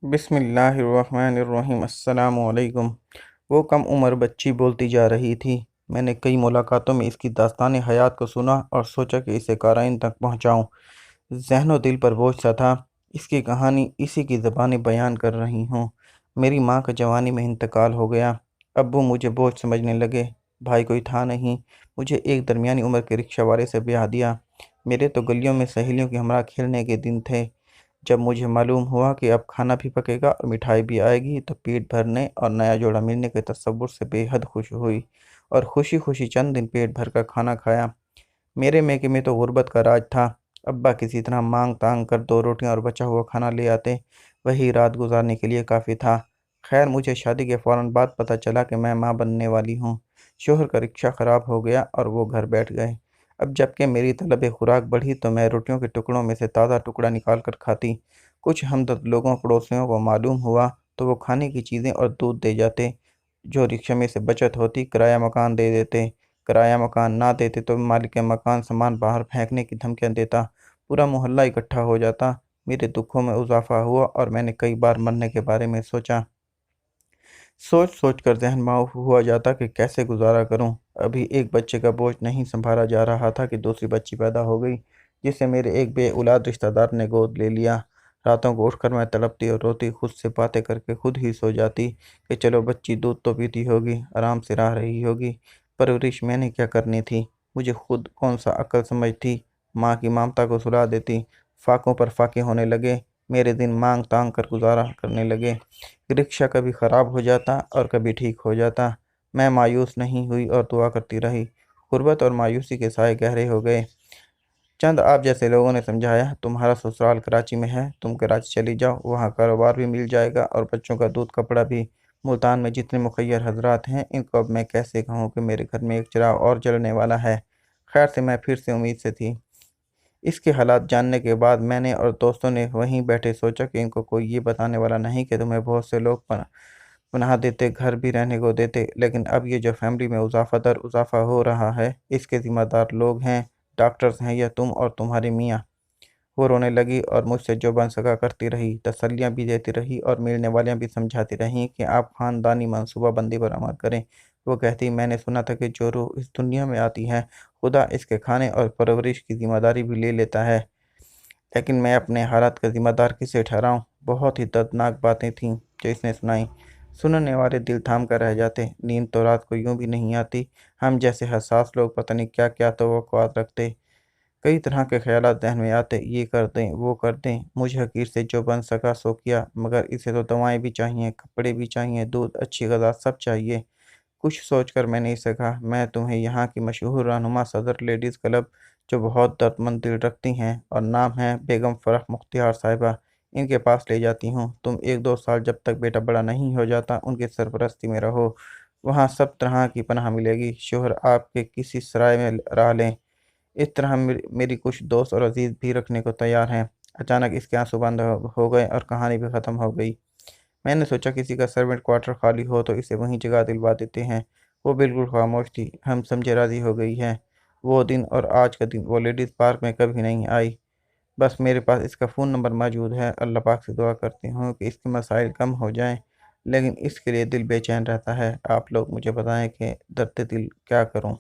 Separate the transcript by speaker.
Speaker 1: बिस्मिल्लाहिर्रहमानिर्रहीम अस्सलामुअलैकुम। वो कम उम्र बच्ची बोलती जा रही थी। मैंने कई मुलाकातों में इसकी दास्तान हयात को सुना और सोचा कि इसे क़ाराइन तक पहुँचाऊँ। ज़हनो दिल पर बोझ सा था। इसकी कहानी इसी की ज़बानी बयान कर रही हूँ। मेरी माँ का जवानी में इंतकाल हो गया। अब्बू मुझे बोझ समझने लगे। भाई कोई था नहीं। मुझे एक दरमियानी उम्र के रिक्शा वाले से ब्याह दिया। मेरे तो गलियों में सहेलियों के हमरा खेलने के दिन थे। जब मुझे मालूम हुआ कि अब खाना भी पकेगा और मिठाई भी आएगी तो पेट भरने और नया जोड़ा मिलने के तसव्वुर से बेहद खुश हुई और खुशी खुशी चंद दिन पेट भर कर खाना खाया। मेरे मैके में तो गुर्बत का राज था। अब्बा किसी तरह मांग तांग कर दो रोटियां और बचा हुआ खाना ले आते। वही रात गुजारने के लिए काफ़ी था। खैर मुझे शादी के फ़ौरन बाद पता चला कि मैं माँ बनने वाली हूँ। शोहर का रिक्शा ख़राब हो गया और वो घर बैठ गए। अब जबकि मेरी तलब खुराक बढ़ी तो मैं रोटियों के टुकड़ों में से ताज़ा टुकड़ा निकाल कर खाती। कुछ हमदर्द लोगों पड़ोसियों को मालूम हुआ तो वो खाने की चीज़ें और दूध दे जाते। जो रिक्शे में से बचत होती किराया मकान दे देते। किराया मकान ना देते तो मालिक मकान सामान बाहर फेंकने की धमकियाँ देता। पूरा मोहल्ला इकट्ठा हो जाता। मेरे दुखों में इजाफा हुआ और मैंने कई बार मरने के बारे में सोचा। सोच सोच कर ज़हन माऊफ हुआ जाता कि कैसे गुजारा करूं। अभी एक बच्चे का बोझ नहीं संभाला जा रहा था कि दूसरी बच्ची पैदा हो गई, जिसे मेरे एक बेऔलाद रिश्तेदार ने गोद ले लिया। रातों को उठकर मैं तड़पती और रोती, खुद से बातें करके खुद ही सो जाती कि चलो बच्ची दूध तो पीती होगी, आराम से रह रही होगी। परवरिश मैंने क्या करनी थी, मुझे खुद कौन सा अक्ल समझ थी। माँ की ममता को सुला देती। फाकों पर फाके होने लगे। मेरे दिन मांग तांग कर गुजारा करने लगे। रिक्शा कभी ख़राब हो जाता और कभी ठीक हो जाता। मैं मायूस नहीं हुई और दुआ करती रही। गुर्बत और मायूसी के साए गहरे हो गए। चंद आप जैसे लोगों ने समझाया, तुम्हारा ससुराल कराची में है, तुम कराची चली जाओ, वहाँ कारोबार भी मिल जाएगा और बच्चों का दूध कपड़ा भी। मुल्तान में जितने मुखय्यर हजरात हैं, इनको अब मैं कैसे कहूँ कि मेरे घर में एक चिराग और जलने वाला है। खैर से मैं फिर से उम्मीद से थी। इसके हालात जानने के बाद मैंने और दोस्तों ने वहीं बैठे सोचा कि इनको कोई ये बताने वाला नहीं कि तुम्हें बहुत से लोग पनाह देते, घर भी रहने को देते, लेकिन अब ये जो फैमिली में इजाफा दर इजाफा हो रहा है, इसके ज़िम्मेदार लोग हैं, डॉक्टर्स हैं या तुम और तुम्हारी मियाँ। वो रोने लगी और मुझसे जो बन सका करती रही, तसल्लियाँ भी देती रही और मिलने वालियाँ भी समझाती रहीं कि आप ख़ानदानी मनसूबाबंदी पर अमल करें। वो कहती, मैंने सुना था कि जो रूह इस दुनिया में आती है, खुदा इसके खाने और परवरिश की ज़िम्मेदारी भी ले लेता है। लेकिन मैं अपने हालात का ज़िम्मेदार किसे ठहराऊँ? बहुत ही दर्दनाक बातें थीं जो इसने सुनाई। सुनने वाले दिल थाम कर रह जाते। नींद तो रात को यूँ भी नहीं आती। हम जैसे हसास लोग पता नहीं क्या-क्या तवक्कुआत रखते। कई तरह के ख़यालात ज़हन में आते, ये कर दें, वो कर दें। मुझे हकीर से जो बन सका सो किया, मगर इसे तो दवाएँ भी चाहिए, कपड़े भी चाहिए, दूध, अच्छी ग़िज़ा सब चाहिए। कुछ सोचकर मैंने इससे कहा, मैं तुम्हें यहाँ की मशहूर रहनुमा सदर लेडीज़ क्लब, जो बहुत दर्दमंद दिल रखती हैं और नाम है बेगम फ़रह मुख्तियार साहिबा, इनके पास ले जाती हूँ। तुम 1-2 साल जब तक बेटा बड़ा नहीं हो जाता उनकी सरपरस्ती में रहो। वहाँ सब तरह की पनाह मिलेगी। शोहर आपके किसी सराय में रह लें। इस तरह मेरी कुछ दोस्त और अजीज़ भी रखने को तैयार हैं। अचानक इसके आंसू बंद हो गए और कहानी भी ख़त्म हो गई। मैंने सोचा किसी का सर्वेंट क्वार्टर खाली हो तो इसे वहीं जगह दिलवा देते हैं। वो बिल्कुल खामोश थी। हम समझे राज़ी हो गई है। वो दिन और आज का दिन वो लेडीज़ पार्क में कभी नहीं आई। बस मेरे पास इसका फ़ोन नंबर मौजूद है। अल्लाह पाक से दुआ करती हूँ कि इसके मसाइल कम हो जाएँ, लेकिन इसके लिए दिल बेचैन रहता है। आप लोग मुझे बताएँ कि दर्द दिल क्या करूँ?